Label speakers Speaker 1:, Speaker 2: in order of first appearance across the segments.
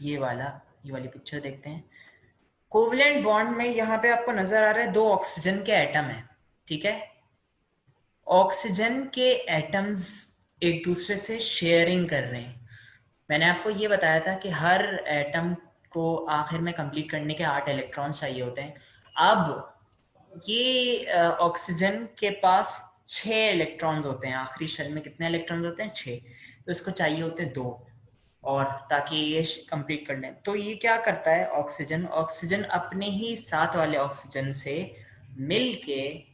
Speaker 1: ये वाली पिक्चर देखते हैं। कोवलेंट बॉन्ड में यहाँ पे आपको नजर आ रहा है 2 ऑक्सीजन के एटम है, ठीक है। ऑक्सीजन के एटम्स एक दूसरे से शेयरिंग कर रहे हैं। मैंने आपको ये बताया था कि हर एटम को आखिर में कंप्लीट करने के 8 इलेक्ट्रॉन्स चाहिए होते हैं। अब ये ऑक्सीजन के पास 6 इलेक्ट्रॉन्स होते हैं। आखिरी शेल में कितने इलेक्ट्रॉन्स होते हैं? 6। तो इसको चाहिए होते हैं 2, और ताकि ये कंप्लीट कर लें। तो ये क्या करता है, ऑक्सीजन अपने ही साथ वाले ऑक्सीजन से मिल के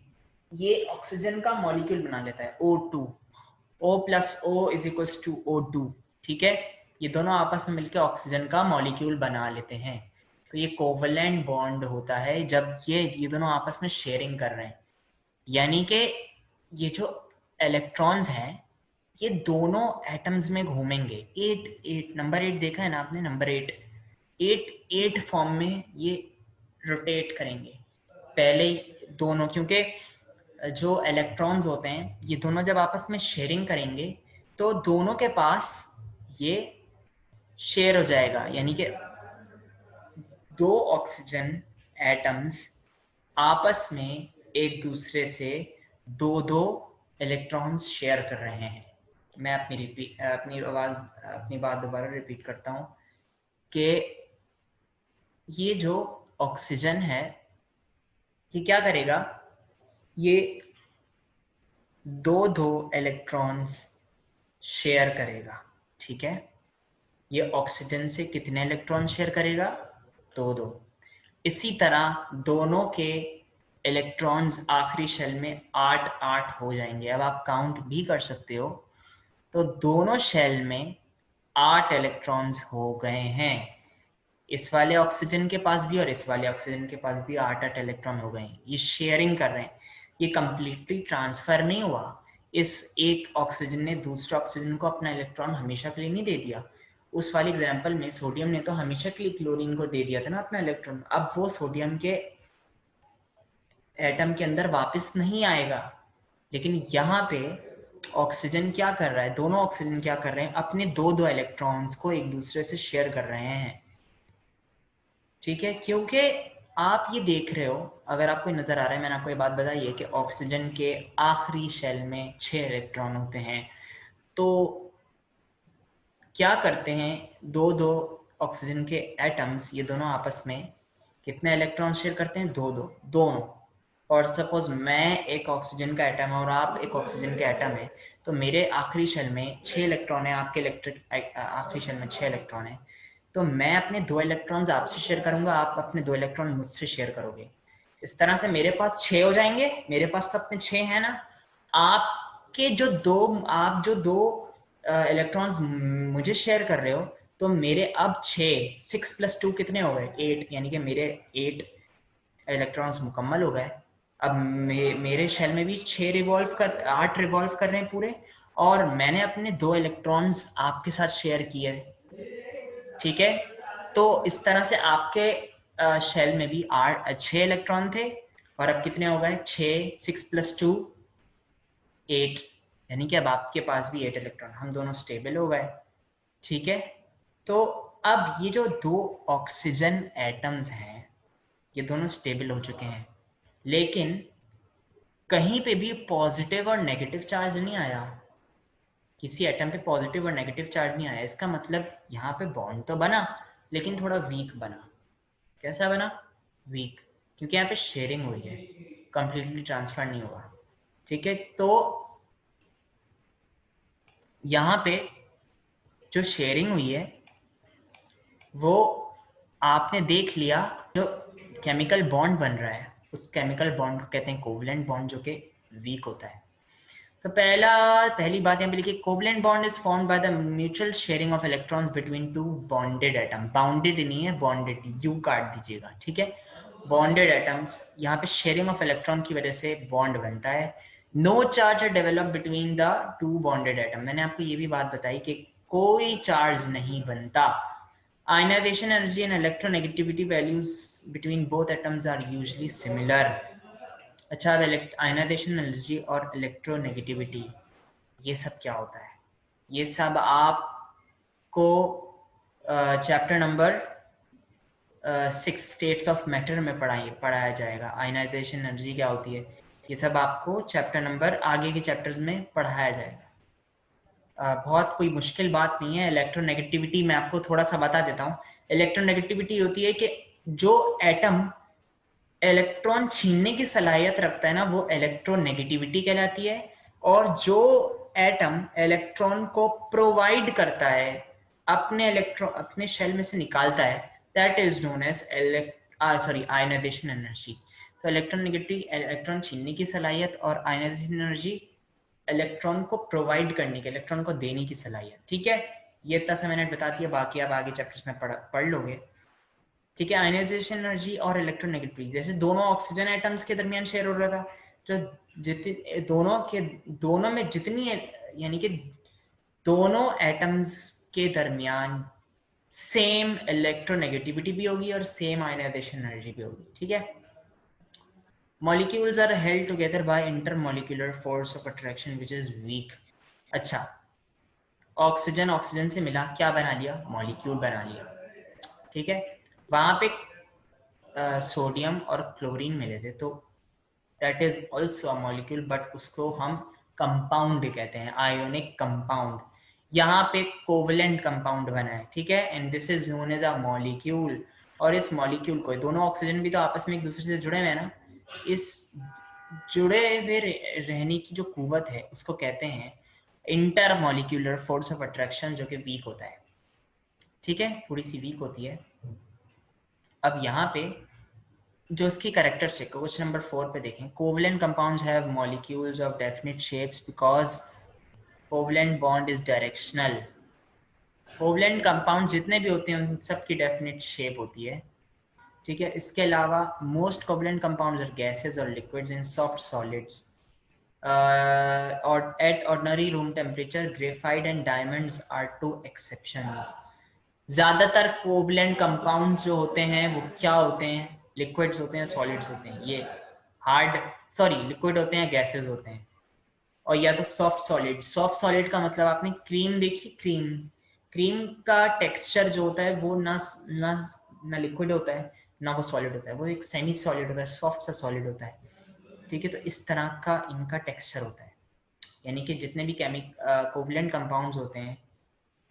Speaker 1: ये ऑक्सीजन का मॉलिक्यूल बना लेता है, O2। O plus O is equals to O2, ठीक है। ये दोनों आपस में मिलकर ऑक्सीजन का मॉलिक्यूल बना लेते हैं। तो ये कोवलेंट बॉन्ड होता है जब ये दोनों आपस में शेयरिंग कर रहे हैं, यानी कि ये जो इलेक्ट्रॉन्स हैं ये दोनों एटम्स में घूमेंगे। 8 नंबर 8 देखा है ना आपने? नंबर 8 फॉर्म में ये रोटेट करेंगे पहले दोनों, क्योंकि जो इलेक्ट्रॉन्स होते हैं ये दोनों जब आपस में शेयरिंग करेंगे तो दोनों के पास ये शेयर हो जाएगा, यानी कि 2 ऑक्सीजन एटम्स आपस में एक दूसरे से 2 इलेक्ट्रॉन्स शेयर कर रहे हैं। मैं अपनी बात दोबारा रिपीट करता हूँ कि ये जो ऑक्सीजन है ये क्या करेगा, ये 2 इलेक्ट्रॉन्स शेयर करेगा, ठीक है। ये ऑक्सीजन से कितने इलेक्ट्रॉन शेयर करेगा? 2। इसी तरह दोनों के इलेक्ट्रॉन्स आखिरी शेल में 8 हो जाएंगे। अब आप काउंट भी कर सकते हो, तो दोनों शेल में 8 इलेक्ट्रॉन्स हो गए हैं। इस वाले ऑक्सीजन के पास भी और इस वाले ऑक्सीजन के पास भी 8 इलेक्ट्रॉन हो गए हैं। ये शेयरिंग कर रहे हैं, ये कंप्लीटली ट्रांसफर नहीं हुआ। इस एक ऑक्सीजन ने दूसरे ऑक्सीजन को अपना इलेक्ट्रॉन हमेशा के लिए नहीं दे दिया। उस वाले एग्जाम्पल में सोडियम ने तो हमेशा के लिए क्लोरीन को दे दिया था ना अपना इलेक्ट्रॉन। अब वो सोडियम के एटम के अंदर वापस नहीं आएगा। लेकिन यहाँ पे ऑक्सीजन क्या कर रहा है, दोनों ऑक्सीजन क्या कर रहे हैं, अपने 2 इलेक्ट्रॉन्स को एक दूसरे से शेयर कर रहे हैं, ठीक है। क्योंकि आप ये देख रहे हो, अगर आपको नजर आ रहा है, मैंने आपको ये बात बताई है कि ऑक्सीजन के आखिरी शेल में 6 इलेक्ट्रॉन होते हैं। तो क्या करते हैं, 2 ऑक्सीजन के एटम्स ये दोनों आपस में कितने इलेक्ट्रॉन शेयर करते हैं? 2 दोनों। और सपोज मैं एक ऑक्सीजन का एटम है और आप एक ऑक्सीजन के एटम है, तो मेरे आखिरी शेल में 6 इलेक्ट्रॉन है, आपके आखिरी शेल में 6 इलेक्ट्रॉन है। तो मैं अपने 2 इलेक्ट्रॉन्स आपसे शेयर करूंगा, आप अपने 2 इलेक्ट्रॉन मुझसे शेयर करोगे। इस तरह से मेरे पास 6 हो जाएंगे, मेरे पास तो अपने 6 है ना। आपके जो दो आप जो 2 इलेक्ट्रॉन्स मुझे शेयर कर रहे हो, तो मेरे अब 6 प्लस 2 कितने हो गए? 8, यानी कि मेरे 8 इलेक्ट्रॉन्स मुकम्मल हो गए। अब मेरे शेल में भी 8 रिवॉल्व कर रहे हैं पूरे, और मैंने अपने 2 इलेक्ट्रॉन्स आपके साथ शेयर किए, ठीक है। तो इस तरह से आपके शेल में भी 6 इलेक्ट्रॉन थे, और अब कितने हो गए? 6 प्लस 2 8, यानी कि अब आपके पास भी 8 इलेक्ट्रॉन, हम दोनों स्टेबल हो गए, ठीक है। तो अब ये जो 2 ऑक्सीजन एटम्स हैं ये दोनों स्टेबल हो चुके हैं, लेकिन कहीं पे भी पॉजिटिव और नेगेटिव चार्ज नहीं आया। किसी एटम पे पॉजिटिव और नेगेटिव चार्ज नहीं आया। इसका मतलब यहाँ पे बॉन्ड तो बना, लेकिन थोड़ा वीक बना। कैसा बना? वीक, क्योंकि यहाँ पे शेयरिंग हुई है, कंप्लीटली ट्रांसफर नहीं हुआ, ठीक है। तो यहाँ पे जो शेयरिंग हुई है वो आपने देख लिया। जो केमिकल बॉन्ड बन रहा है उस केमिकल बॉन्ड को कहते हैं कोवलेंट बॉन्ड, जो कि वीक होता है। तो पहली बात यहाँ पे लिखी, covalent bond is formed by the mutual sharing of electrons between 2 bonded atom. Bounded नहीं है, बॉन्डेड, यू काट दीजिएगा, ठीक है। बॉन्डेड एटम्स, यहाँ पे शेयरिंग ऑफ इलेक्ट्रॉन की वजह से बॉन्ड बनता है। No charge are develop between the 2 bonded atom. मैंने आपको ये भी बात बताई कि कोई चार्ज नहीं बनता। Ionisation energy and electronegativity values between both atoms are usually similar. अच्छा, अब आयनाइजेशन एनर्जी और इलेक्ट्रोनेगेटिविटी, ये सब क्या होता है? ये सब आपको chapter number 6 states of matter में पढ़ाया जाएगा। आयनाइजेशन एनर्जी क्या होती है, ये सब आपको चैप्टर नंबर आगे के चैप्टर्स में पढ़ाया जाएगा। बहुत कोई मुश्किल बात नहीं है। इलेक्ट्रोनेगेटिविटी मैं आपको थोड़ा सा बता देता हूँ। इलेक्ट्रोनेगेटिविटी होती है कि जो एटम इलेक्ट्रॉन छीनने की सलाहियत रखता है ना, वो इलेक्ट्रोनेगेटिविटी कहलाती है। और जो एटम इलेक्ट्रॉन को प्रोवाइड करता है, अपने इलेक्ट्रॉन अपने शेल में से निकालता है, that is known as ionisation energy. तो इलेक्ट्रॉन छीनने की सलाहियत और आयनाइजेशन एनर्जी इलेक्ट्रॉन को प्रोवाइड करने की, इलेक्ट्रॉन को देने की सलाहियत। ठीक है, ये इतना सा मैंने बता दिया, बाकी आप आगे चैप्टर्स में पढ़ लोगे। ठीक है, आयनाइजेशन एनर्जी और इलेक्ट्रोनेगेटिविटी, जैसे दोनों ऑक्सीजन एटम्स के दरमियान शेयर हो रहा था, जो जितनी दोनों में जितनी, यानी कि दोनों एटम्स के दरमियान सेम इलेक्ट्रोनेगेटिविटी भी होगी और सेम आयनाइजेशन एनर्जी भी होगी। ठीक है, molecules are held together by intermolecular force of attraction which is weak। अच्छा, ऑक्सीजन ऑक्सीजन से मिला, क्या बना लिया, मॉलिक्यूल बना लिया। ठीक है, वहां पे सोडियम और क्लोरीन मिले थे, तो that is also a molecule, but उसको हम कंपाउंड कहते हैं, आयोनिक कंपाउंड। यहाँ पे कोवलेंट कंपाउंड बना है। ठीक है, and this is known as a molecule. और इस मॉलिक्यूल को, दोनों ऑक्सीजन भी तो आपस में एक दूसरे से जुड़े हुए हैं ना, इस जुड़े हुए रहने की जो कुव्वत है उसको कहते हैं inter molecular force of attraction, जो कि वीक होता है। ठीक है, थोड़ी सी वीक होती है। अब यहाँ पे जो इसकी कैरेक्टरिस्टिक, क्वेश्चन नंबर 4 पे देखें, covalent compounds have molecules of definite shapes because covalent bond is directional. Covalent compound जितने भी होते हैं उन सबकी डेफिनिट शेप होती है। ठीक है, इसके अलावा most covalent compounds are gases और लिक्विड्स इन सॉफ्ट सॉलिड्स और at ordinary room temperature. Graphite and diamonds are two exceptions. ज्यादातर कोवलेंट कंपाउंड्स जो होते हैं वो क्या होते हैं, लिक्विड्स होते हैं, सॉलिड्स होते हैं। ये लिक्विड होते हैं, गैसेस होते हैं, और या तो सॉफ्ट सॉलिड। सॉफ्ट सॉलिड का मतलब आपने क्रीम देखी, क्रीम क्रीम का टेक्सचर जो होता है वो ना लिक्विड होता है ना वो सॉलिड होता है, वो एक सेमी सॉलिड होता है, सॉफ्ट सा सॉलिड होता है। ठीक है, तो इस तरह का इनका टेक्सचर होता है, यानी कि जितने भी कोवलेंट कंपाउंड्स होते हैं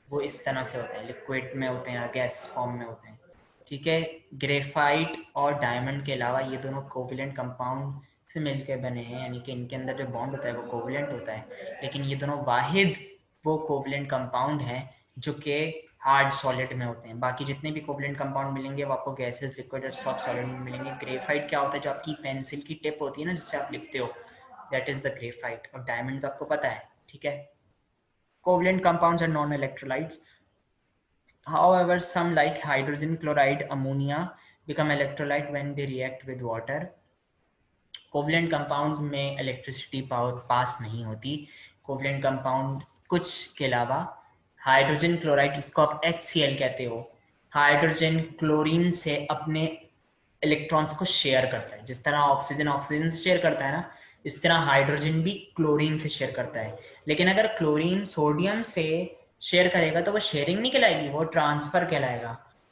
Speaker 1: वो इस तरह से होते हैं, लिक्विड में होते हैं, गैस फॉर्म में होते हैं। ठीक है, ग्रेफाइट और डायमंड के अलावा ये दोनों कोवलेंट कंपाउंड से मिलकर बने हैं, यानी कि इनके अंदर जो बॉन्ड होता है वो कोवलेंट होता है। लेकिन ये दोनों वाहिद वो कोवलेंट कंपाउंड हैं जो कि हार्ड सॉलिड में होते हैं। बाकी जितने भी कोवलेंट कंपाउंड मिलेंगे वो आपको गैसेस, लिक्विड और सॉफ्ट सॉलिड में मिलेंगे। ग्रेफाइट क्या होता है, जो आपकी पेंसिल की टिप होती है ना जिससे आप लिखते हो, दैट इज द ग्रेफाइट। और डायमंड तो आपको पता है। ठीक है, covalent compounds are non electrolytes. However, some like hydrogen chloride, ammonia become electrolyte when they react with water. Covalent compound में इलेक्ट्रिसिटी पावर पास नहीं होती। कोवलेंट कंपाउंड कुछ के अलावा हाइड्रोजन क्लोराइड, जिसको आप HCl कहते हो, हाइड्रोजन क्लोरीन से अपने इलेक्ट्रॉन्स को शेयर करता है। जिस तरह ऑक्सीजन ऑक्सीजन से शेयर करता है ना, इस तरह हाइड्रोजन भी क्लोरीन से शेयर करता है। लेकिन अगर क्लोरीन सोडियम से शेयर करेगा तो वो शेयरिंग नहीं कहलाएगी, वो ट्रांसफर कहलाएगा,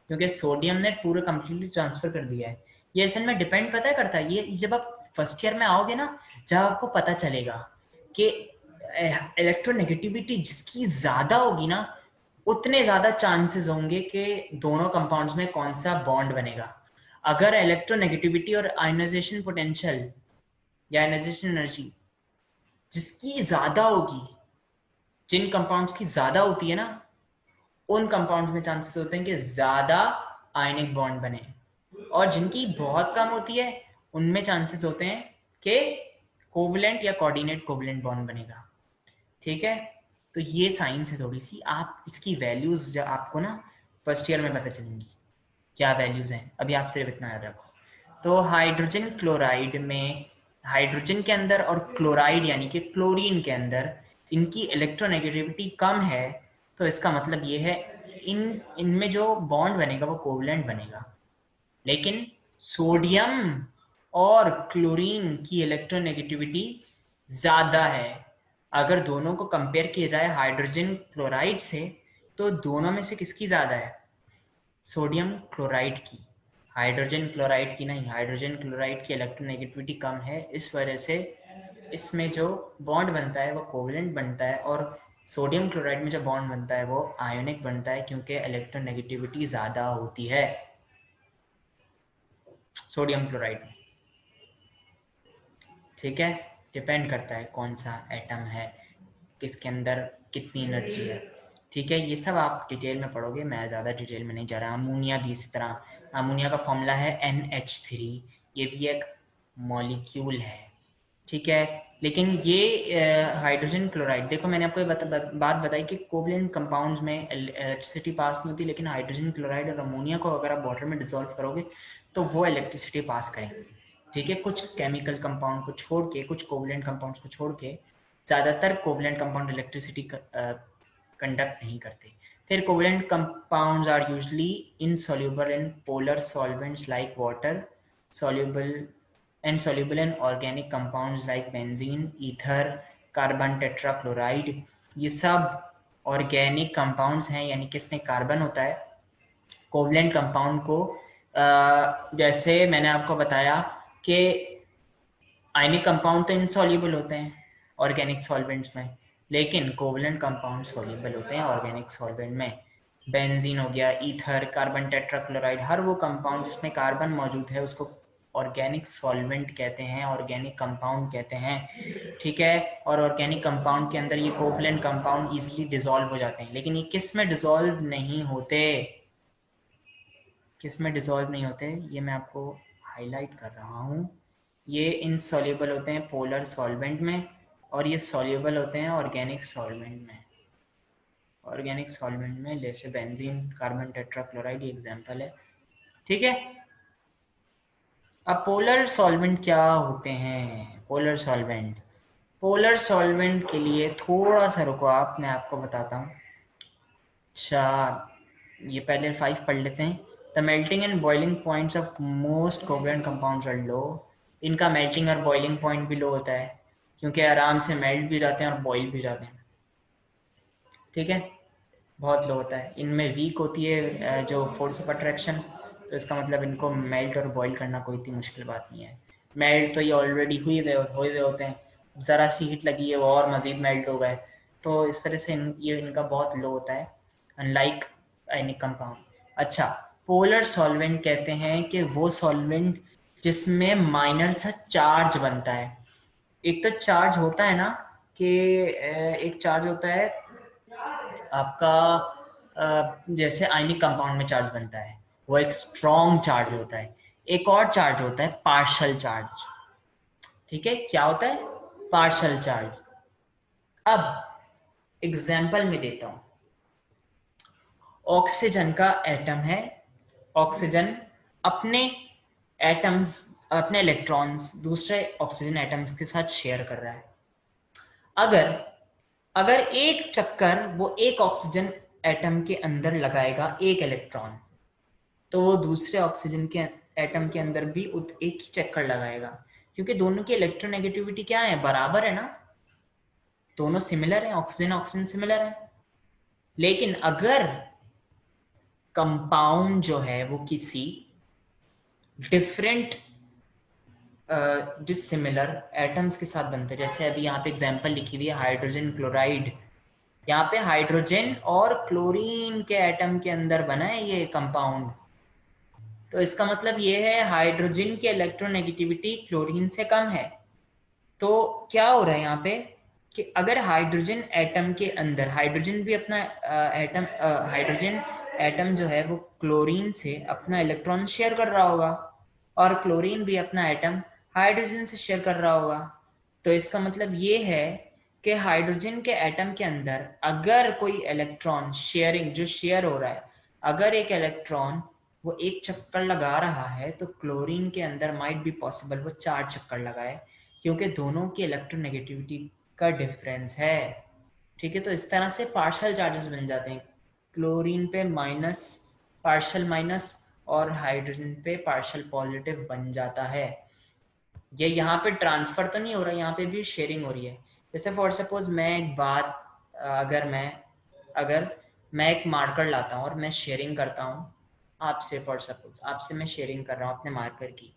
Speaker 1: क्योंकि सोडियम ने पूरा कंप्लीटली ट्रांसफर कर दिया है। ये असल में डिपेंड पता है करता है, ये जब आप फर्स्ट ईयर में आओगे ना, जब आपको पता चलेगा कि इलेक्ट्रोनेगेटिविटी जिसकी ज्यादा होगी ना, उतने ज्यादा चांसेस होंगे कि दोनों कंपाउंड्स में कौन सा बॉन्ड बनेगा। अगर इलेक्ट्रोनेगेटिविटी और आयनाइजेशन पोटेंशियल या आयनाइजेशन एनर्जी जिसकी ज्यादा होगी, जिन कंपाउंड्स की ज्यादा होती है ना, उन कंपाउंड्स में चांसेस होते हैं कि ज्यादा आयनिक बॉन्ड बने, और जिनकी बहुत कम होती है उनमें चांसेस होते हैं कि कोवलेंट या कोऑर्डिनेट कोवलेंट बॉन्ड बनेगा। ठीक है, तो ये साइंस है थोड़ी सी, आप इसकी वैल्यूज जो आपको ना फर्स्ट ईयर में पता चलेंगी क्या वैल्यूज हैं। अभी आप सिर्फ इतना याद रखो। तो हाइड्रोजन क्लोराइड में, हाइड्रोजन के अंदर और क्लोराइड यानी कि क्लोरीन के अंदर इनकी इलेक्ट्रोनेगेटिविटी कम है, तो इसका मतलब ये है इनमें जो बॉन्ड बनेगा वो कोवलेंट बनेगा। लेकिन सोडियम और क्लोरीन की इलेक्ट्रोनेगेटिविटी ज्यादा है। अगर दोनों को कंपेयर किया जाए हाइड्रोजन क्लोराइड से, तो दोनों में से किसकी ज्यादा है, सोडियम क्लोराइड की, हाइड्रोजन क्लोराइड की नहीं, हाइड्रोजन क्लोराइड की इलेक्ट्रोनेगेटिविटी कम है, इस वजह से इसमें जो बॉन्ड बनता है वो कोवलेंट बनता है, और सोडियम क्लोराइड में जो बॉन्ड बनता है वो आयोनिक बनता है, क्योंकि इलेक्ट्रोनेगेटिविटी ज़्यादा होती है सोडियम क्लोराइड में। ठीक है, डिपेंड करता है कौन सा एटम है, किसके अंदर कितनी एनर्जी है। ठीक है, ये सब आप डिटेल में पढ़ोगे, मैं ज़्यादा डिटेल में नहीं जा रहा। अमोनिया भी इस तरह, अमोनिया का फॉर्मूला है NH3, ये भी एक मॉलिक्यूल है। ठीक है, लेकिन ये हाइड्रोजन क्लोराइड, देखो मैंने आपको बात बताई कि कोवलेंट कंपाउंड्स में इलेक्ट्रिसिटी पास नहीं होती, लेकिन हाइड्रोजन क्लोराइड और अमोनिया को अगर आप वाटर में डिसॉल्व करोगे तो वो इलेक्ट्रिसिटी पास करेंगे। ठीक है, कुछ केमिकल कंपाउंड को छोड़ के, कुछ कोवलेंट कंपाउंड्स को छोड़ के, ज़्यादातर कोवलेंट कंपाउंड इलेक्ट्रिसिटी कंडक्ट नहीं करते। फिर covalent compounds are usually insoluble in polar solvents like water, soluble soluble in organic compounds like benzene, ether, carbon tetrachloride। ये सब ऑर्गेनिक कंपाउंड्स हैं, यानी कि इसमें कार्बन होता है। कोवलेंट कंपाउंड को जैसे मैंने आपको बताया कि आयनिक कंपाउंड तो इनसॉल्युबल होते हैं ऑर्गेनिक सॉल्वेंट्स में, लेकिन कोवलेंट कंपाउंड सॉल्युबल होते हैं ऑर्गेनिक सॉल्वेंट में। बेंजीन हो गया, ईथर, कार्बन टेट्राक्लोराइड, हर वो कंपाउंड जिसमें कार्बन मौजूद है उसको ऑर्गेनिक सॉल्वेंट कहते हैं, ऑर्गेनिक कंपाउंड कहते हैं। ठीक है, और ऑर्गेनिक कंपाउंड के अंदर ये कोवलेंट कंपाउंड इजीली डिसॉल्व हो जाते हैं, लेकिन ये किस में डिसॉल्व नहीं होते, किस में डिसॉल्व नहीं होते, ये मैं आपको हाईलाइट कर रहा हूँ। ये इनसॉल्युबल होते हैं पोलर सॉल्वेंट में, और ये सॉल्युबल होते हैं ऑर्गेनिक सॉल्वेंट में। ऑर्गेनिक सॉल्वेंट में जैसे बेंजीन, कार्बन टेट्राक्लोराइड, ये एग्जांपल है। ठीक है, अब पोलर सॉल्वेंट क्या होते हैं? पोलर सॉल्वेंट, पोलर सॉल्वेंट के लिए थोड़ा सा रुको आप, मैं आपको बताता हूँ। अच्छा, ये पहले 5 पढ़ लेते हैं। The melting and boiling points of most covalent compounds are low. इनका मेल्टिंग और बॉइलिंग पॉइंट भी लो होता है, क्योंकि आराम से मेल्ट भी जाते हैं और बॉइल भी जाते हैं। ठीक है, बहुत लो होता है। इनमें वीक होती है जो फोर्स ऑफ अट्रैक्शन, तो इसका मतलब इनको मेल्ट और बॉईल करना कोई इतनी मुश्किल बात नहीं है। मेल्ट तो ये ऑलरेडी हुए होते हैं, ज़रा सी हीट लगी है वो और मज़ीद मेल्ट हो गए, तो इस वजह से ये इनका बहुत लो होता है, अनलाइक एनी कंपाउंड। अच्छा, पोलर सॉल्वेंट कहते हैं कि वो सॉल्वेंट जिसमें माइनर सा चार्ज बनता है। एक तो चार्ज होता है ना कि एक चार्ज होता है आपका जैसे आयनिक कंपाउंड में चार्ज बनता है, वो एक स्ट्रॉन्ग चार्ज होता है। एक और चार्ज होता है पार्शल चार्ज। ठीक है, क्या होता है? Partial charge. अब एग्जाम्पल में देता हूं, ऑक्सीजन का एटम है। ऑक्सीजन अपने एटम्स, अपने इलेक्ट्रॉन्स दूसरे ऑक्सीजन एटम्स के साथ शेयर कर रहा है। अगर अगर एक चक्कर वो एक ऑक्सीजन एटम के अंदर लगाएगा एक इलेक्ट्रॉन, तो वो दूसरे ऑक्सीजन के एटम के अंदर भी एक ही चक्कर लगाएगा, क्योंकि दोनों की इलेक्ट्रोनेगेटिविटी क्या है? बराबर है ना, दोनों सिमिलर है, ऑक्सीजन ऑक्सीजन सिमिलर है। लेकिन अगर कंपाउंड जो है वो किसी डिफरेंट डिसिमिलर एटम्स के साथ बनते हैं, जैसे अभी यहाँ पे एग्जांपल लिखी हुई है हाइड्रोजन क्लोराइड, यहाँ पे हाइड्रोजन और क्लोरीन के एटम के अंदर बना है ये कंपाउंड, तो इसका मतलब ये है हाइड्रोजन की इलेक्ट्रोनेगेटिविटी क्लोरीन से कम है। तो क्या हो रहा है यहाँ पे कि अगर हाइड्रोजन एटम के अंदर, हाइड्रोजन भी अपना एटम हाइड्रोजन एटम जो है वो क्लोरीन से अपना इलेक्ट्रॉन शेयर कर रहा होगा, और क्लोरीन भी अपना एटम हाइड्रोजन से शेयर कर रहा होगा। तो इसका मतलब ये है कि हाइड्रोजन के एटम के अंदर अगर कोई इलेक्ट्रॉन शेयरिंग, जो शेयर हो रहा है, अगर एक इलेक्ट्रॉन वो एक चक्कर लगा रहा है, तो क्लोरीन के अंदर माइट बी पॉसिबल वो 4 चक्कर लगाए, क्योंकि दोनों की इलेक्ट्रोनेगेटिविटी का डिफरेंस है। ठीक है, तो इस तरह से पार्शियल चार्जेस बन जाते हैं, क्लोरीन पे माइनस, पार्शियल माइनस, और हाइड्रोजन पे पार्शियल पॉजिटिव बन जाता है। ये यहाँ पे ट्रांसफर तो नहीं हो रहा, यहाँ पे भी शेयरिंग हो रही है। जैसे फॉर सपोज मैं एक बात, अगर मैं एक मार्कर लाता हूँ और मैं शेयरिंग करता हूँ आपसे, फॉर सपोज आपसे मैं शेयरिंग कर रहा हूँ अपने मार्कर की,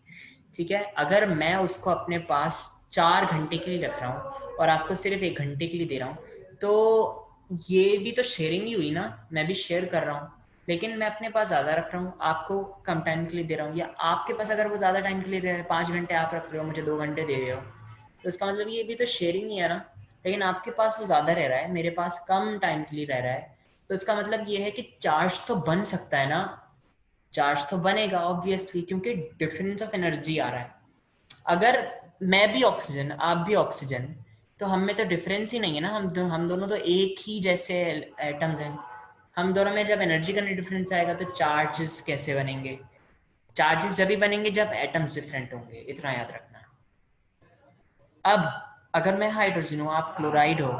Speaker 1: ठीक है, अगर मैं उसको अपने पास 4 घंटे के लिए रख रहा हूँ और आपको सिर्फ 1 घंटे के लिए दे रहा हूँ, तो ये भी तो शेयरिंग ही हुई ना, मैं भी शेयर कर रहा हूँ, लेकिन मैं अपने पास ज़्यादा रख रहा हूँ, आपको कम टाइम के लिए दे रहा हूँ, या आपके पास अगर वो ज़्यादा टाइम के लिए रहे, 5 घंटे आप रख रहे हो, मुझे 2 घंटे दे रहे हो, तो इसका मतलब ये भी तो शेयरिंग ही है ना। लेकिन आपके पास वो ज़्यादा रह रहा है, मेरे पास कम टाइम के लिए रह रहा है, तो इसका मतलब ये है कि चार्ज तो बन सकता है ना, चार्ज तो बनेगा ऑब्वियसली, क्योंकि डिफरेंस ऑफ एनर्जी आ रहा है। अगर मैं भी ऑक्सीजन आप भी ऑक्सीजन, तो हम में तो डिफरेंस ही नहीं है ना, हम दोनों तो एक ही जैसे एटम्स हैं, हम दोनों में जब एनर्जी का डिफरेंस आएगा तो चार्जेस कैसे बनेंगे, चार्जेस जब भी बनेंगे जब एटम्स डिफरेंट होंगे, इतना याद रखना। अब अगर मैं हाइड्रोजन हूँ, आप क्लोराइड हो,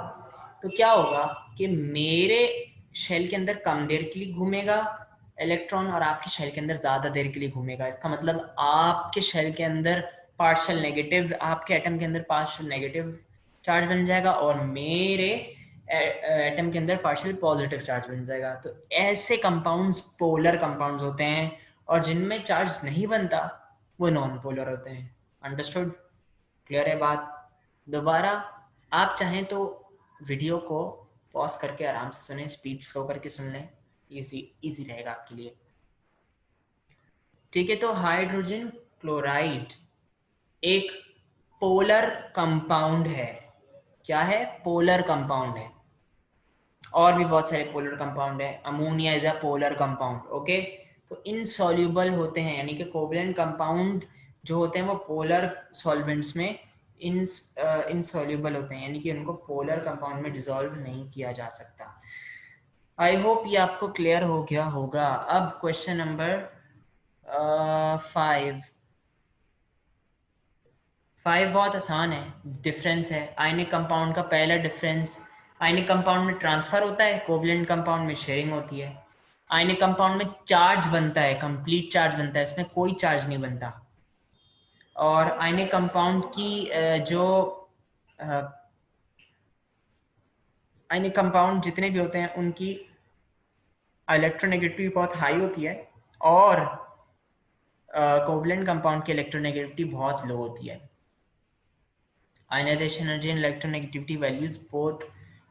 Speaker 1: तो क्या होगा कि मेरे शेल के अंदर कम देर के लिए घूमेगा इलेक्ट्रॉन और आपके शेल के अंदर ज्यादा देर के लिए घूमेगा। इसका मतलब आपके शेल के अंदर पार्शियल नेगेटिव, आपके एटम के अंदर पार्शियल नेगेटिव चार्ज बन जाएगा और मेरे एटम के अंदर पार्शियल पॉजिटिव चार्ज बन जाएगा। तो ऐसे कंपाउंड्स पोलर कंपाउंड्स होते हैं, और जिनमें चार्ज नहीं बनता वो नॉन पोलर होते हैं। अंडरस्टूड? क्लियर है बात? दोबारा आप चाहें तो वीडियो को पॉज करके आराम से सुने, स्पीड स्लो करके सुन लें, इजी इजी रहेगा आपके लिए। ठीक है, तो हाइड्रोजन क्लोराइड एक पोलर कंपाउंड है। क्या है? पोलर कंपाउंड है। और भी बहुत सारे पोलर कंपाउंड है। Ammonia is a polar compound. Okay, तो इनसॉल्युबल होते हैं, यानी कि कोवलेंट कंपाउंड जो होते हैं वो पोलर सॉल्वेंट्स में इनसॉल्युबल होते हैं, यानी कि उनको पोलर कंपाउंड में डिसॉल्व नहीं किया जा सकता। आई होप ये आपको क्लियर हो गया होगा। अब क्वेश्चन नंबर 5। 5 बहुत आसान है। डिफरेंस है आयनिक कंपाउंड का। पहला डिफरेंस, आयनिक कंपाउंड में ट्रांसफर होता है, कोवलेंट कंपाउंड में शेयरिंग होती है। आयनिक कंपाउंड में चार्ज बनता है, कंप्लीट चार्ज बनता है, इसमें कोई चार्ज नहीं बनता। और आयनिक कंपाउंड की जो आयनिक कंपाउंड जितने भी होते हैं उनकी इलेक्ट्रोनेगेटिविटी बहुत हाई होती है, और कोवलेंट कंपाउंड की इलेक्ट्रोनेगेटिविटी बहुत लो होती है। Ionization energy and electronegativity values both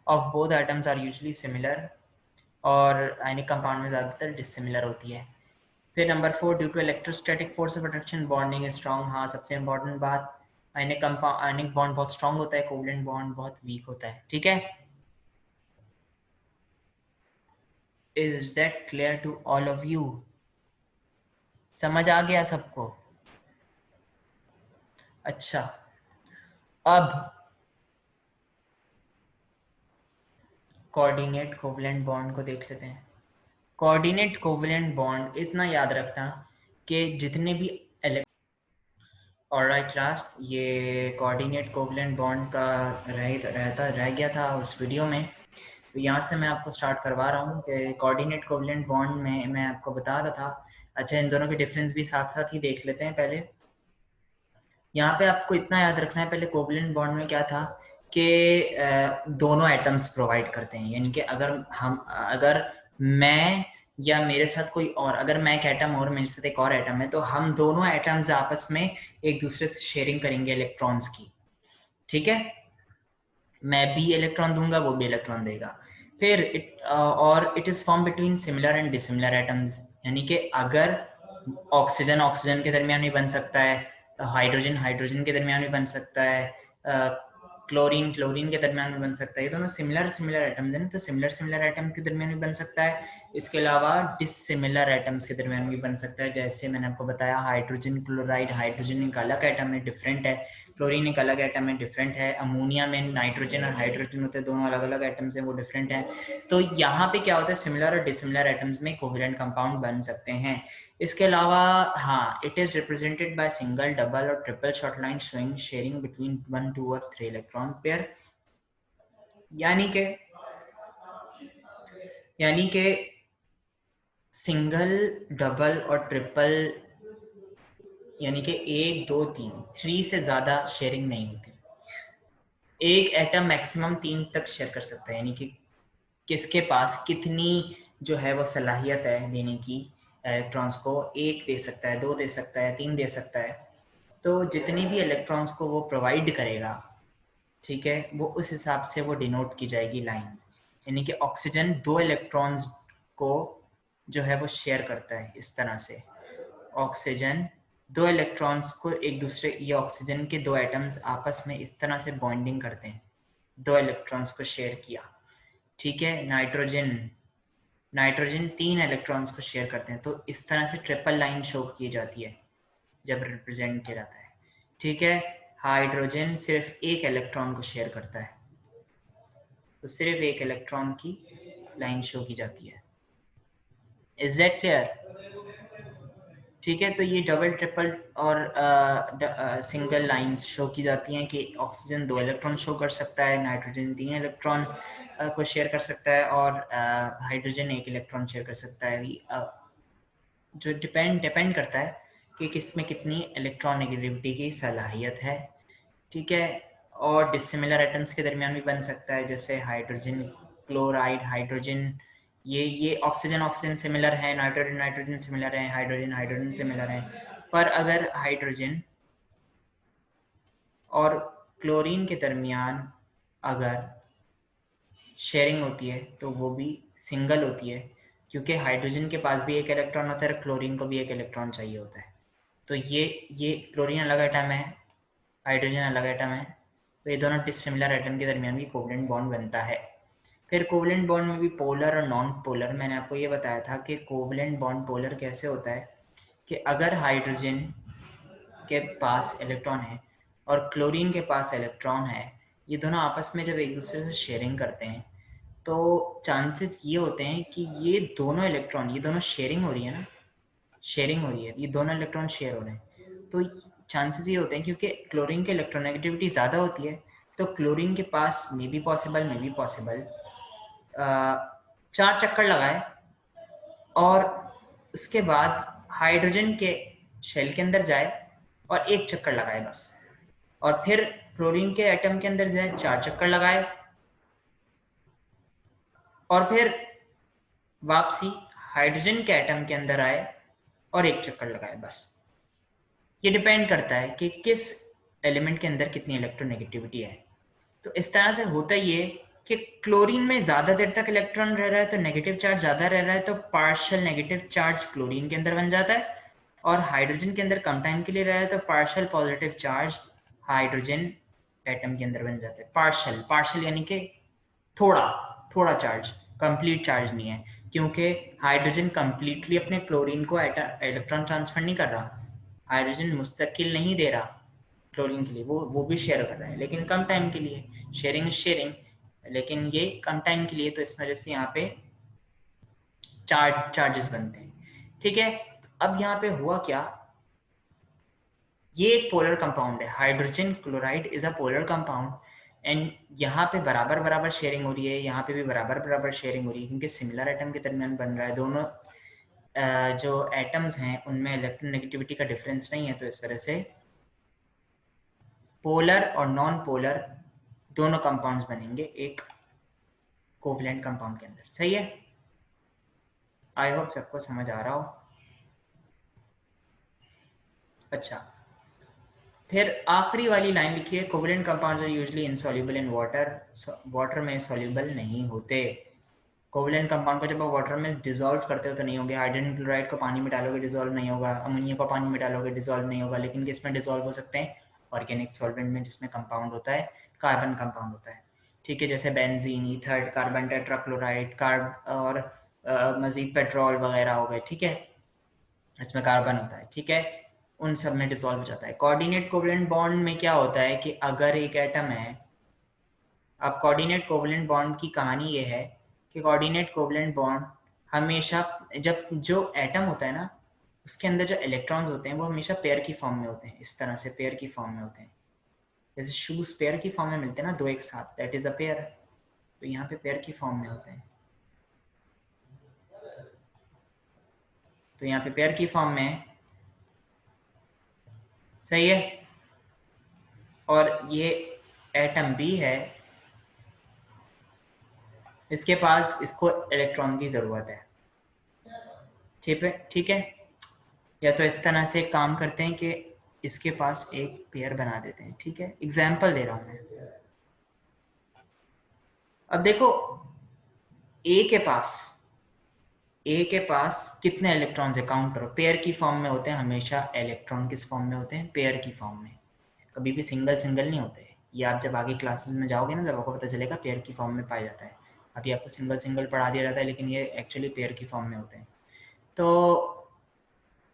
Speaker 1: of both atoms are usually similar, और आयनिक कंपाउंड में ज़्यादातर डिसिमिलर होती है। फिर number 4, due to electrostatic force of attraction bonding is strong. हाँ, सबसे इंपॉर्टेंट बात, आयनिक बॉन्ड बहुत स्ट्रॉन्ग होता है, कोवलेंट बॉन्ड बहुत वीक होता है। ठीक है, is that clear to all of you? समझ आ गया सबको? अच्छा, अब कोऑर्डिनेट कोवलेंट बॉन्ड को देख लेते हैं। कोऑर्डिनेट कोवलेंट बॉन्ड, इतना याद रखना कि जितने भी ऑलराइट क्लास, ये कोऑर्डिनेट कोवलेंट बॉन्ड का रह गया था उस वीडियो में, तो यहाँ से मैं आपको स्टार्ट करवा रहा हूँ कि कोऑर्डिनेट कोवलेंट बॉन्ड में मैं आपको बता रहा था। अच्छा, इन दोनों के डिफरेंस भी साथ साथ ही देख लेते हैं। पहले यहाँ पे आपको इतना याद रखना है, पहले कोवलेंट बॉन्ड में क्या था कि दोनों एटम्स प्रोवाइड करते हैं, यानी कि अगर मैं या मेरे साथ कोई और, अगर मैं एक एटम और मेरे साथ एक और एटम है, तो हम दोनों एटम्स आपस में एक दूसरे से शेयरिंग करेंगे इलेक्ट्रॉन्स की। ठीक है, मैं भी इलेक्ट्रॉन दूंगा, वो भी इलेक्ट्रॉन देगा। फिर और it is form between similar and dissimilar atoms, यानी कि अगर ऑक्सीजन ऑक्सीजन के दरमियान भी बन सकता है, हाइड्रोजन हाइड्रोजन के दरमियान भी बन सकता है, क्लोरीन क्लोरीन के दरमियान भी बन सकता है। ये दोनों सिमिलर सिमिलर एटम्स हैं, तो सिमिलर सिमिलर एटम के दरमियान भी बन सकता है। इसके अलावा डिसिमिलर एटम्स के दरमियान भी बन सकता है, जैसे मैंने आपको बताया हाइड्रोजन क्लोराइड, हाइड्रोजन एक अलग एटम है, डिफरेंट है। क्लोरीन एक अलग एटम है, डिफरेंट है। अमोनिया में नाइट्रोजन और हाइड्रोजन होते हैं, दोनों अलग अलग एटम्स हैं, वो डिफरेंट है। तो यहाँ पे क्या होता है, सिमिलर और डिसिमिलर एटम्स में कोवेलेंट कंपाउंड बन सकते हैं। इसके अलावा हाँ, it is represented by single, double और triple short line showing sharing between 1, 2 और 3 इलेक्ट्रॉन पेयर। यानी के सिंगल, डबल और ट्रिपल, यानी कि 1, 2, 3, 3 से ज्यादा शेयरिंग नहीं होती। एक एटम मैक्सिमम 3 तक शेयर कर सकता है, यानी कि किसके पास कितनी जो है वो सलाहियत है देने की इलेक्ट्रॉन्स को, एक दे सकता है, दो दे सकता है, तीन दे सकता है। तो जितनी भी इलेक्ट्रॉन्स को वो प्रोवाइड करेगा, ठीक है, वो उस हिसाब से वो डिनोट की जाएगी लाइंस। यानी कि ऑक्सीजन दो इलेक्ट्रॉन्स को जो है वो शेयर करता है इस तरह से। ऑक्सीजन दो इलेक्ट्रॉन्स को एक दूसरे, ये ऑक्सीजन के दो एटम्स आपस में इस तरह से बॉन्डिंग करते हैं, दो इलेक्ट्रॉन्स को शेयर किया, ठीक है। नाइट्रोजन तीन इलेक्ट्रॉन्स को शेयर करते हैं, तो इस तरह से ट्रिपल लाइन शो की जाती है जब रिप्रेजेंट किया जाता है, ठीक है। हाइड्रोजन सिर्फ एक इलेक्ट्रॉन को शेयर करता है, तो सिर्फ एक इलेक्ट्रॉन की लाइन शो की जाती है। Is that clear? ठीक है, तो ये डबल ट्रिपल और सिंगल लाइंस शो की जाती हैं कि ऑक्सीजन दो इलेक्ट्रॉन शो कर सकता है, नाइट्रोजन तीन इलेक्ट्रॉन को शेयर कर सकता है, और हाइड्रोजन एक इलेक्ट्रॉन शेयर कर सकता है। जो डिपेंड करता है कि किस में कितनी इलेक्ट्रॉन नेगेटिविटी की सलाहियत है, ठीक है। और डिसिमिलर एटम्स के दरमियान भी बन सकता है, जैसे हाइड्रोजन क्लोराइड, हाइड्रोजन, ये ऑक्सीजन ऑक्सीजन सिमिलर है, नाइट्रोजन नाइट्रोजन सिमिलर है, हाइड्रोजन हाइड्रोजन सिमिलर है। पर अगर हाइड्रोजन और क्लोरीन के दरमियान अगर शेयरिंग होती है तो वो भी सिंगल होती है, क्योंकि हाइड्रोजन के पास भी एक इलेक्ट्रॉन होता है, क्लोरीन को भी एक इलेक्ट्रॉन चाहिए होता है। तो ये क्लोरीन अलग एटम है, हाइड्रोजन अलग एटम है, तो ये दोनों डिसिमिलर एटम के दरमियान भी कोवलेंट बॉन्ड बनता है। फिर कोवलेंट बॉन्ड में भी पोलर और नॉन पोलर, मैंने आपको ये बताया था कि कोवलेंट बॉन्ड पोलर कैसे होता है कि अगर हाइड्रोजन के पास इलेक्ट्रॉन है और क्लोरीन के पास इलेक्ट्रॉन है, ये दोनों आपस में जब एक दूसरे से शेयरिंग करते हैं तो चांसेस ये होते हैं कि ये दोनों इलेक्ट्रॉन, ये दोनों शेयरिंग हो रही है ना, शेयरिंग हो रही है, ये दोनों इलेक्ट्रॉन शेयर हो रहे हैं, तो चांसेस ये होते हैं क्योंकि क्लोरीन की इलेक्ट्रोनेगेटिविटी ज़्यादा होती है, तो क्लोरीन के पास मे बी पॉसिबल चार चक्कर लगाए और उसके बाद हाइड्रोजन के शेल के अंदर जाए और एक चक्कर लगाए बस, और फिर क्लोरीन के एटम के अंदर जाए, चार चक्कर लगाए, और फिर वापसी हाइड्रोजन के एटम के अंदर आए और एक चक्कर लगाए बस। ये डिपेंड करता है कि किस एलिमेंट के अंदर कितनी इलेक्ट्रोनेगेटिविटी है। तो इस तरह से होता ये कि क्लोरीन में ज़्यादा देर तक इलेक्ट्रॉन रह रहा है तो नेगेटिव चार्ज ज़्यादा रह रहा है, तो पार्शियल नेगेटिव चार्ज क्लोरीन के अंदर बन जाता है, और हाइड्रोजन के अंदर कम टाइम के लिए रह रहा है तो partial positive charge hydrogen atom के अंदर बन जाता है। पार्शियल यानी कि थोड़ा थोड़ा चार्ज, कंप्लीट चार्ज नहीं है, क्योंकि हाइड्रोजन कंप्लीटली अपने क्लोरीन को इलेक्ट्रॉन ट्रांसफर नहीं कर रहा, हाइड्रोजन मुस्तकिल नहीं दे रहा क्लोरीन के लिए, वो भी शेयर कर रहा है लेकिन कम टाइम के लिए, शेयरिंग, लेकिन ये कम टाइम के लिए, तो इस वजह से यहाँ पे चार्जेस बनते हैं, ठीक है। अब यहाँ पे हुआ क्या, ये एक पोलर कंपाउंड है, hydrogen chloride is a polar compound, and यहाँ पे बराबर बराबर शेयरिंग हो रही है, यहाँ पे भी बराबर बराबर शेयरिंग हो रही है, क्योंकि सिमिलर एटम के दरमियान बन रहा है, दोनों जो एटम्स हैं उनमें इलेक्ट्रोनेगेटिविटी का डिफरेंस नहीं है, तो इस वजह से पोलर और नॉन पोलर दोनों कंपाउंड्स बनेंगे एक कोवलेंट कंपाउंड के अंदर। सही है, आई होप सबको समझ आ रहा हो। अच्छा, फिर आखिरी वाली लाइन लिखी है, covalent compounds are usually insoluble in water, water में सॉल्युबल नहीं होते। कोवलेंट कंपाउंड को जब आप वाटर में डिसॉल्व करते हो तो नहीं होंगे, हाइड्रोजन क्लोराइड को पानी में डालोगे डिसॉल्व नहीं होगा, अमोनिया को पानी में डालोगे डिसॉल्व नहीं होगा, लेकिन किसमें डिसॉल्व हो सकते हैं, ऑर्गेनिक सॉल्वेंट में, जिसमें कंपाउंड होता है कार्बन कंपाउंड होता है, ठीक है, जैसे benzene, ether, carbon tetrachloride, carb और मजीद पेट्रोल वगैरह हो गए, ठीक है, इसमें कार्बन होता है, ठीक है, उन सब में डिसॉल्व हो जाता है। कोऑर्डिनेट कोवलेंट बॉन्ड में क्या होता है कि अगर एक एटम है, अब कोऑर्डिनेट कोवलेंट बॉन्ड की कहानी ये है कि कोऑर्डिनेट कोवलेंट बॉन्ड हमेशा, जब जो एटम होता है ना उसके अंदर जो इलेक्ट्रॉन्स होते हैं वो हमेशा पेयर की फॉर्म में होते हैं, इस तरह से पेयर की फॉर्म में होते हैं, जैसे शूज पेयर की फॉर्म में मिलते हैं ना दो एक साथ, दैट इज अ पेयर, तो यहाँ पे पेयर की फॉर्म में होते हैं, तो यहाँ पे पेयर की फॉर्म में है, सही है। और ये एटम भी है, इसके पास इसको इलेक्ट्रॉन की ज़रूरत है, ठीक है। या तो इस तरह से काम करते हैं कि इसके पास एक पेयर बना देते हैं, ठीक है, एग्जाम्पल दे रहा हूं मैं। अब देखो ए के पास कितने इलेक्ट्रॉन्स है, काउंट करो। पेयर की फॉर्म में होते हैं हमेशा इलेक्ट्रॉन, किस फॉर्म में होते हैं, पेयर की फॉर्म में, कभी भी सिंगल सिंगल नहीं होते। ये आप जब आगे क्लासेस में जाओगे ना, जब आपको पता चलेगा पेयर की फॉर्म में पाया जाता है। अभी आपको सिंगल सिंगल पढ़ा दिया जाता है, लेकिन ये एक्चुअली पेयर की फॉर्म में होते हैं। तो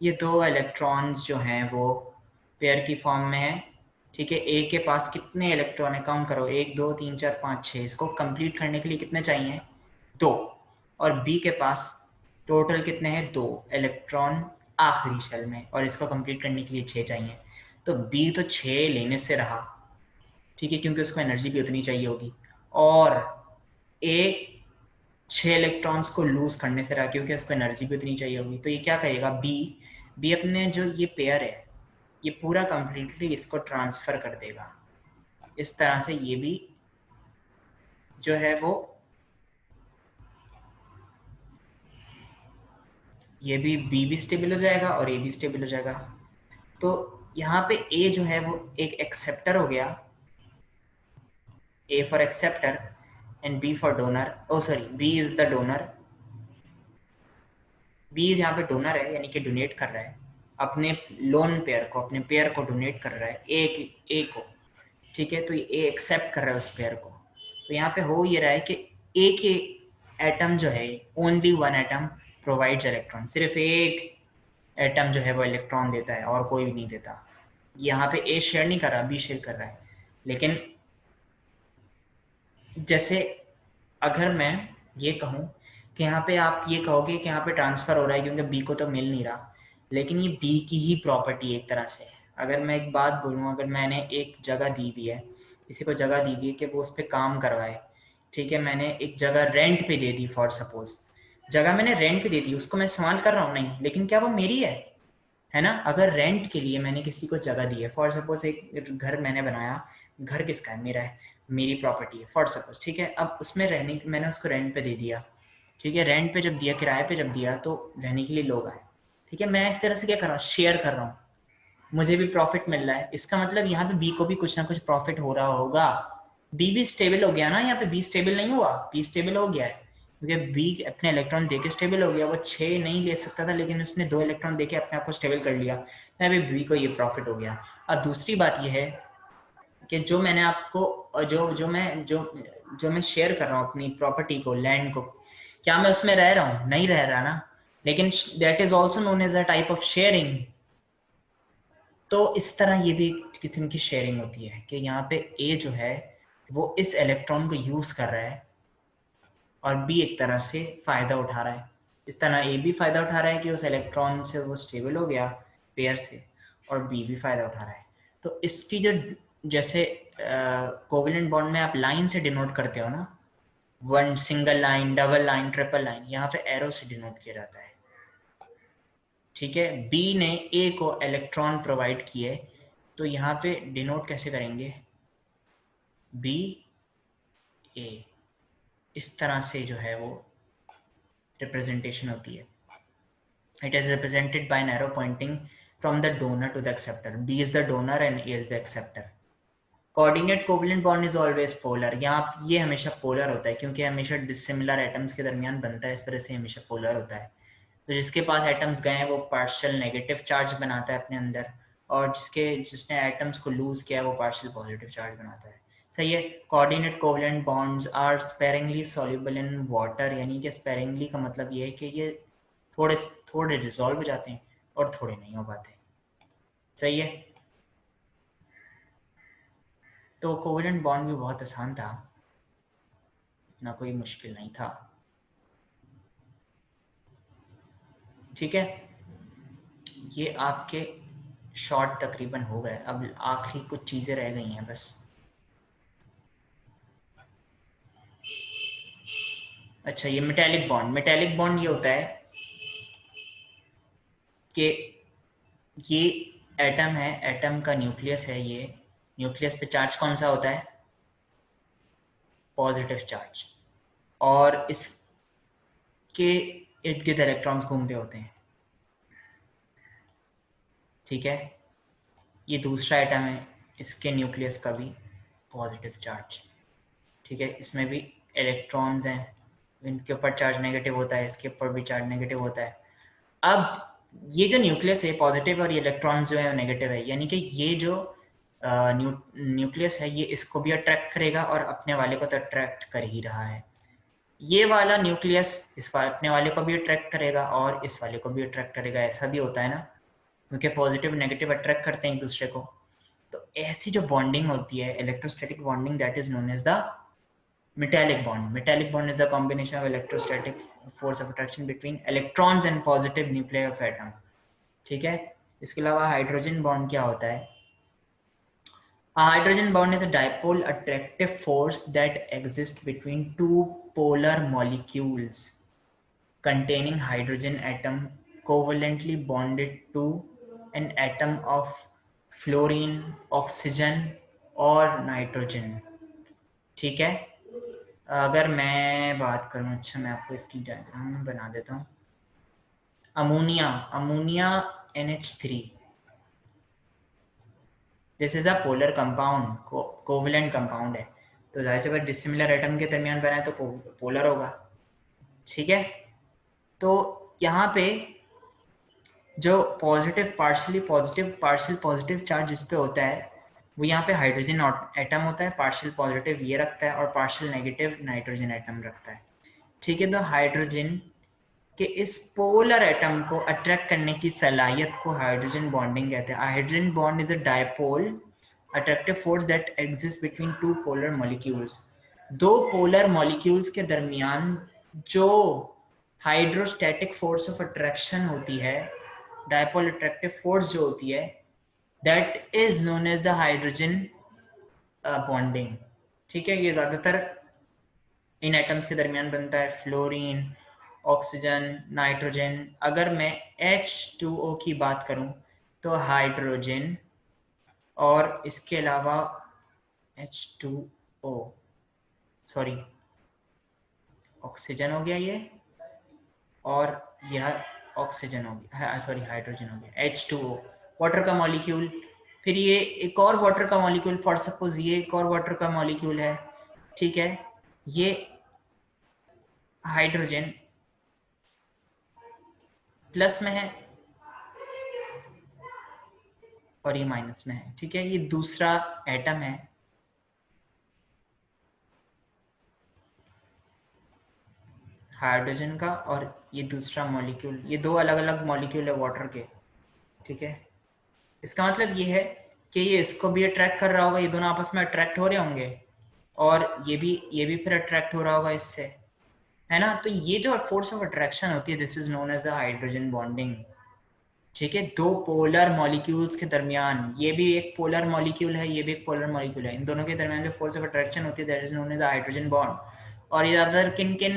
Speaker 1: ये दो इलेक्ट्रॉन्स जो हैं वो पेयर की फॉर्म में है, ठीक है। ए के पास कितने इलेक्ट्रॉन है, काउंट करो, 1 2 3 4 5 6। इसको कंप्लीट करने के लिए कितने चाहिए, 2। और बी के पास टोटल कितने हैं, 2 इलेक्ट्रॉन आखिरी शेल में, और इसको कंप्लीट करने के लिए 6 चाहिए। तो बी तो 6 लेने से रहा, ठीक है, क्योंकि उसको एनर्जी भी उतनी चाहिए होगी। और ए 6 इलेक्ट्रॉन्स को लूज करने से रहा, क्योंकि उसको एनर्जी भी उतनी चाहिए होगी। तो ये क्या करेगा, बी अपने जो ये पेयर है ये पूरा कंप्लीटली इसको ट्रांसफर कर देगा। इस तरह से ये भी जो है वो, ये भी बी भी स्टेबल हो जाएगा और ए भी स्टेबल हो जाएगा। तो यहाँ पे ए जो है वो एक एक्सेप्टर हो गया, A for acceptor and B for donor. Oh sorry, B is the donor. B यहाँ पे डोनर है, यानी कि डोनेट कर रहा है अपने लोन पेयर को, अपने पेयर को डोनेट कर रहा है ए को, ठीक है। तो ए एक्सेप्ट कर रहा है उस पेयर को। तो यहाँ पे हो ये रहा है कि ए के एटम जो है, only one atom provides electron, सिर्फ एक एटम जो है वो इलेक्ट्रॉन देता है और कोई भी नहीं देता। यहाँ पे ए शेयर नहीं कर रहा, बी शेयर कर रहा है। लेकिन जैसे अगर मैं ये कहूँ कि यहाँ पे, आप ये कहोगे कि यहाँ पे ट्रांसफ़र हो रहा है क्योंकि बी को तो मिल नहीं रहा, लेकिन ये बी की ही प्रॉपर्टी एक तरह से है। अगर मैं एक बात बोलूँ, अगर मैंने एक जगह दी हुई है, किसी को जगह दी हुई है कि वो उस पर काम करवाए, ठीक है, मैंने एक जगह रेंट पे दे दी, फॉर सपोज जगह मैंने रेंट पे दे दी, उसको मैं इस्तेमाल कर रहा हूँ नहीं, लेकिन क्या वो मेरी है ना। अगर रेंट के लिए मैंने किसी को जगह दी है, फॉर सपोज एक घर मैंने बनाया, घर किसका है, मेरा है, मेरी प्रॉपर्टी है फॉर सपोज, ठीक है। अब उसमें रहने, मैंने उसको रेंट पे दे दिया, ठीक है। रेंट पे जब दिया, किराए पे जब दिया, तो रहने के लिए लोग आए, ठीक है। मैं एक तरह से क्या कर रहा हूँ, शेयर कर रहा हूँ, मुझे भी प्रॉफिट मिल रहा है। इसका मतलब यहाँ पे बी को भी कुछ ना कुछ प्रॉफिट हो रहा होगा। बी भी स्टेबल हो गया ना, यहाँ पे बी स्टेबल नहीं हुआ, बी स्टेबल हो गया है, क्योंकि बी अपने इलेक्ट्रॉन देके स्टेबल हो गया। वो 6 नहीं ले सकता था, लेकिन उसने 2 इलेक्ट्रॉन देके अपने आप को स्टेबल कर लिया, तो अभी बी को ये प्रॉफिट हो गया। अब दूसरी बात ये है कि जो मैंने आपको, जो मैं शेयर कर रहा हूँ अपनी प्रॉपर्टी को, लैंड को, क्या मैं उसमें रह रहा हूँ, नहीं रह रहा ना, लेकिन that is also known as a type of sharing. तो इस तरह ये भी किस्म की शेयरिंग होती है कि यहाँ पे ए जो है वो इस इलेक्ट्रॉन को यूज कर रहा है और बी एक तरह से फायदा उठा रहा है। इस तरह ए भी फायदा उठा रहा है कि उस इलेक्ट्रॉन से वो स्टेबल हो गया पेयर से, और बी भी फायदा उठा रहा है। तो इसकी जो, जैसे कोवेलेंट बॉन्ड में आप लाइन से डिनोट करते हो ना, one single line, double line, triple line, यहाँ पे एरो से डिनोट किया जाता है, ठीक है। बी ने ए को इलेक्ट्रॉन प्रोवाइड किए, तो यहाँ पे डिनोट कैसे करेंगे, बी ए, इस तरह से जो है वो रिप्रेजेंटेशन होती है। It is represented by an arrow pointing from the donor to the acceptor. B is the donor and A is the acceptor. Coordinate covalent bond is always polar. यहाँ ये हमेशा पोलर होता है, क्योंकि हमेशा डिसिमिलर एटम्स के दरमियान बनता है, इस तरह से हमेशा पोलर होता है। तो जिसके पास एटम्स गए हैं वो पार्शियल नेगेटिव चार्ज बनाता है अपने अंदर, और जिसने एटम्स को लूज किया है वो पार्शियल पॉजिटिव चार्ज बनाता है। सही है। Coordinate covalent bonds are sparingly soluble in water, यानी कि स्पेरिंगली का मतलब ये है कि ये थोड़े थोड़े डिसॉल्व हो जाते हैं और थोड़े नहीं हो पाते। सही है। तो कोवेलेंट बॉन्ड भी बहुत आसान था, ना कोई मुश्किल नहीं था, ठीक है। ये आपके शॉर्ट तकरीबन हो गए, अब आखिरी कुछ चीज़ें रह गई हैं बस। अच्छा, ये मेटेलिक बॉन्ड, मेटेलिक बॉन्ड ये होता है कि ये एटम है, एटम का न्यूक्लियस है, ये न्यूक्लियस पे चार्ज कौन सा होता है, पॉजिटिव चार्ज, और इसके इर्द गिर्द इलेक्ट्रॉन्स घूमते होते हैं, ठीक है, ये दूसरा एटम है, इसके न्यूक्लियस का भी पॉजिटिव चार्ज, ठीक है, इसमें भी इलेक्ट्रॉन्स हैं, इनके ऊपर चार्ज नेगेटिव होता है, इसके ऊपर भी चार्ज नेगेटिव होता है। अब ये जो न्यूक्लियस है पॉजिटिव और ये इलेक्ट्रॉन्स जो है नेगेटिव है, यानी कि ये जो न्यूक्लियस है ये इसको भी अट्रैक्ट करेगा और अपने वाले को तो अट्रैक्ट कर ही रहा है। ये वाला न्यूक्लियस इस अपने वाले को भी अट्रैक्ट करेगा और इस वाले को भी अट्रैक्ट करेगा, ऐसा भी होता है ना, क्योंकि पॉजिटिव नेगेटिव अट्रैक्ट करते हैं एक दूसरे को। तो ऐसी जो बॉन्डिंग होती है electrostatic bonding, that is known as the metallic bond. Metallic bond is the combination of electrostatic force of attraction between electrons and positive nuclei of atom. ठीक है, इसके अलावा हाइड्रोजन बॉन्ड क्या होता है? A hydrogen bond is a dipole attractive force that exists between two polar molecules containing hydrogen atom covalently bonded to an atom of fluorine, oxygen और nitrogen. ठीक है, अगर मैं बात करूं, अच्छा मैं आपको इसकी डायग्राम बना देता हूँ। Ammonia, ammonia NH3, this is a polar compound, covalent compound है, तो जाहिर सी बात डिसिमिलर एटम के दरमियान बना है तो पोलर होगा। ठीक है, तो यहाँ पे जो पार्शियल पॉजिटिव चार्ज जिस पे होता है वो यहाँ पे हाइड्रोजन एटम होता है, पार्शियल पॉजिटिव ये रखता है और पार्शियल नेगेटिव नाइट्रोजन एटम रखता है। ठीक है, तो हाइड्रोजन के इस पोलर एटम को अट्रैक्ट करने की सलाहियत को हाइड्रोजन बॉन्डिंग कहते हैं। Hydrogen bond is a dipole attractive force that exist between two polar molecules. दो पोलर मॉलिक्यूल्स के दरमियान जो हाइड्रोस्टैटिक फोर्स ऑफ अट्रैक्शन होती है, डायपोल अट्रैक्टिव फोर्स जो होती है, that is known as the hydrogen bonding. ठीक है, ये ज्यादातर इन एटम्स के दरमियान बनता है, फ्लोरीन, ऑक्सीजन, नाइट्रोजन। अगर मैं H2O की बात करूं तो हाइड्रोजन और इसके अलावा H2O, सॉरी ऑक्सीजन हो गया ये, और यह ऑक्सीजन हो गया, सॉरी हाइड्रोजन हो गया, H2O वाटर का मॉलिक्यूल। फिर ये एक और वाटर का मॉलिक्यूल, फॉर सपोज ये एक और वाटर का मॉलिक्यूल है। ठीक है, ये हाइड्रोजन प्लस में है और ये माइनस में है। ठीक है, ये दूसरा एटम है, हाइड्रोजन का, और ये दूसरा मॉलिक्यूल, ये दो अलग अलग मॉलिक्यूल है वाटर के। ठीक है, इसका मतलब ये है कि ये इसको भी अट्रैक्ट कर रहा होगा, ये दोनों आपस में अट्रैक्ट हो रहे होंगे, और ये भी फिर अट्रैक्ट हो रहा होगा इससे, है ना। तो ये जो फोर्स ऑफ अट्रैक्शन होती है, this is known as the hydrogen bonding. ठीक है, दो पोलर मॉलिक्यूल्स के दरमियान, ये भी एक पोलर मॉलिक्यूल है, ये भी एक पोलर मॉलिक्यूल है, इन दोनों के दरमियान जो फोर्स ऑफ अट्रैक्शन होती है, that is known as the hydrogen bond. और ये ज्यादातर किन किन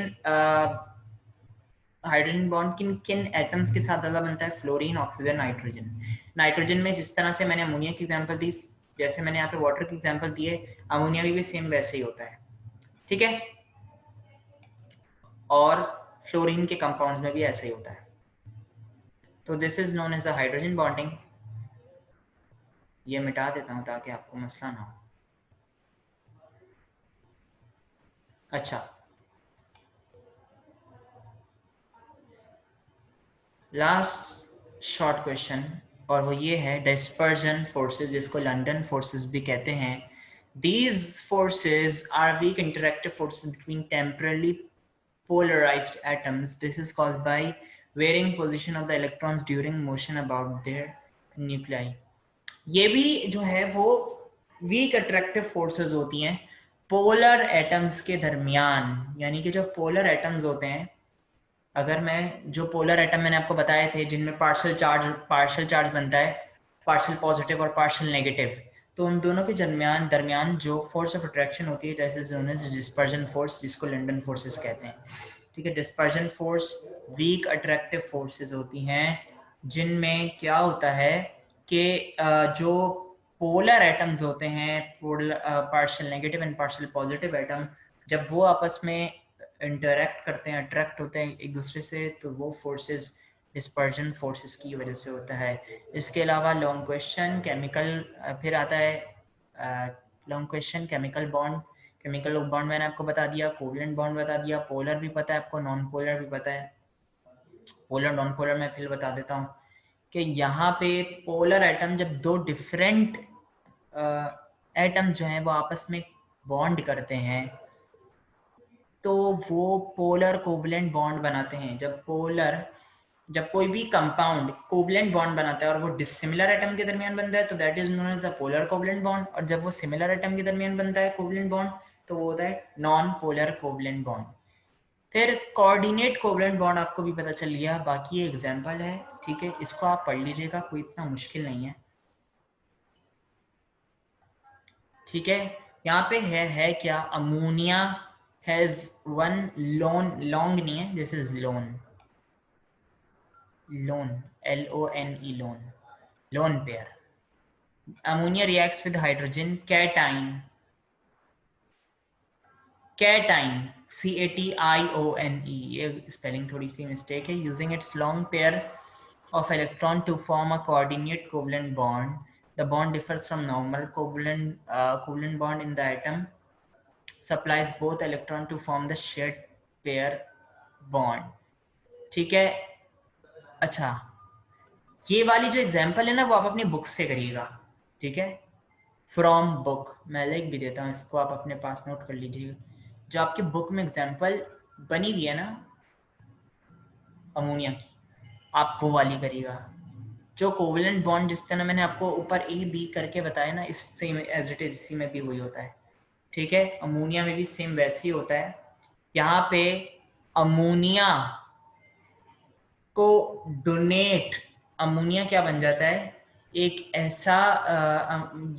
Speaker 1: हाइड्रोजन बॉन्ड किन किन एटम्स के साथ ज्यादा बनता है? Fluorine, oxygen, nitrogen. नाइट्रोजन में जिस तरह से मैंने अमोनिया की एग्जांपल दी, जैसे मैंने यहाँ पे वाटर की एग्जांपल दी है, अमोनिया भी सेम वैसे ही होता है। ठीक है, और फ्लोरीन के कंपाउंड्स में भी ऐसे ही होता है। तो this is known as the hydrogen bonding. ये मिटा देता हूँ ताकि आपको मसला ना हो। अच्छा, लास्ट शॉर्ट क्वेश्चन, और वो ये है डिस्पर्जन फोर्सेस, जिसको लंदन फोर्सेस भी कहते हैं। These forces are weak interactive forces between temporally polarized atoms. This is caused by varying position of the electrons during motion about their nuclei. ये भी जो है वो वीक अट्रैक्टिव फोर्सेस होती हैं पोलर एटम्स के दरमियान। यानी कि जो पोलर एटम्स होते हैं, अगर मैं जो पोलर एटम मैंने आपको बताए थे जिनमें पार्शियल चार्ज बनता है, पार्शियल पॉजिटिव और पार्शियल नेगेटिव, तो उन दोनों के दरमियान जो फोर्स ऑफ अट्रैक्शन होती है, that is known as dispersion force, जिसको लंदन फोर्सेस कहते हैं। ठीक है, dispersion force weak attractive forces होती हैं, जिनमें क्या होता है कि जो पोलर एटम्स होते हैं, partial negative and partial positive atom, जब वो आपस में इंटरेक्ट करते हैं, अट्रैक्ट होते हैं एक दूसरे से, तो वो फोर्सेस डिस्पर्जन फोर्सेस की वजह से होता है। इसके अलावा लॉन्ग क्वेश्चन केमिकल, फिर आता है long question chemical bond. Chemical bond मैंने आपको बता दिया, कोवलेंट बॉन्ड बता दिया, पोलर भी पता है आपको, नॉन पोलर भी पता है। पोलर नॉन पोलर मैं फिर बता देता हूँ कि यहाँ पे पोलर एटम जब दो डिफरेंट एटम्स जो हैं वो आपस में बॉन्ड करते हैं तो वो पोलर कोवलेंट बॉन्ड बनाते हैं। जब कोई भी कंपाउंड कोवलेंट बॉन्ड बनाता है और वो डिसिमिलर एटम के दरमियान बनता है तो that is known as the polar covalent bond, और जब वो सिमिलर एटम के दरमियान बनता है कोवलेंट बॉन्ड तो वो होता है नॉन पोलर कोवलेंट बॉन्ड। फिर कोऑर्डिनेट कोवलेंट बॉन्ड आपको भी पता चल गया, बाकी ये एग्जांपल है, ठीक है, इसको आप पढ़ लीजिएगा, कोई इतना मुश्किल नहीं है, ठीक है। यहाँ पे है क्या, ammonia has one loan, long नहीं है, this is loan, loan LONE loan, lone pair. Ammonia reacts with hydrogen cation, cation CATIONE, ये स्पेलिंग थोड़ी सी मिस्टेक है, using its long pair of electron to form a coordinate covalent bond. The bond differs from normal covalent bond in the atom, supplies both electron to form the shared pair bond. ठीक है। अच्छा, ये वाली जो example है ना वो आप अपनी बुक से करिएगा, ठीक है, फ्रॉम बुक, मैं लिख भी देता हूँ इसको, आप अपने पास नोट कर लीजिएगा। जो आपकी बुक में एग्जांपल बनी हुई है ना अमोनिया की, आप वो वाली करिएगा। जो कोवलेंट बॉन्ड जिस तरह मैंने आपको ऊपर A B करके बताया ना, इस सेम एज इट इज इसी में भी वही होता है, ठीक है। अमोनिया में भी सेम वैसे ही होता है। यहाँ पे अमोनिया को डोनेट, अमोनिया क्या बन जाता है, एक ऐसा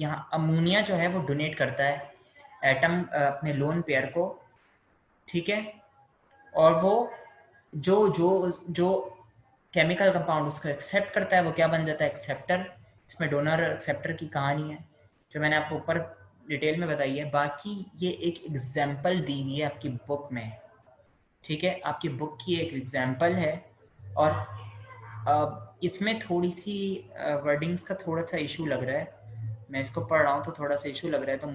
Speaker 1: यहाँ अमोनिया जो है वो डोनेट करता है एटम अपने लोन पेयर को, ठीक है, और वो जो जो जो केमिकल कंपाउंड उसको एक्सेप्ट करता है वो क्या बन जाता है, एक्सेप्टर। इसमें डोनर और एक्सेप्टर की कहानी है जो मैंने आपको ऊपर डिटेल में बताई है, बाकी ये एक एग्जाम्पल दी हुई है आपकी बुक में, ठीक है, आपकी बुक की एक एग्जाम्पल है। और इसमें थोड़ी सी वर्डिंग्स का थोड़ा सा इशू लग रहा है, मैं इसको पढ़ रहा हूँ तो थोड़ा सा इशू लग रहा है, तो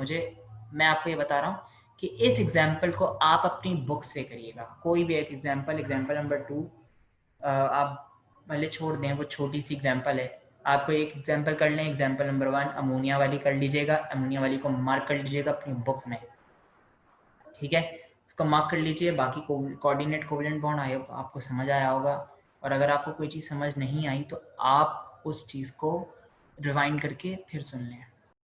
Speaker 1: मैं आपको ये बता रहा हूँ कि इस एग्जाम्पल को आप अपनी बुक से करिएगा, कोई भी एक एग्जाम्पल नंबर 2 आप भले छोड़ दें, वो छोटी सी एग्जाम्पल है, आपको एक एग्जाम्पल कर लें, एग्जाम्पल नंबर 1 अमोनिया वाली कर लीजिएगा, अमोनिया वाली को मार्क कर लीजिएगा अपनी बुक में, ठीक है, इसको मार्क कर लीजिए। बाकी कोऑर्डिनेट कोवलेंट बॉन्ड आए आपको समझ आया होगा, और अगर आपको कोई चीज़ समझ नहीं आई तो आप उस चीज़ को रिवाइंड करके फिर सुन लें।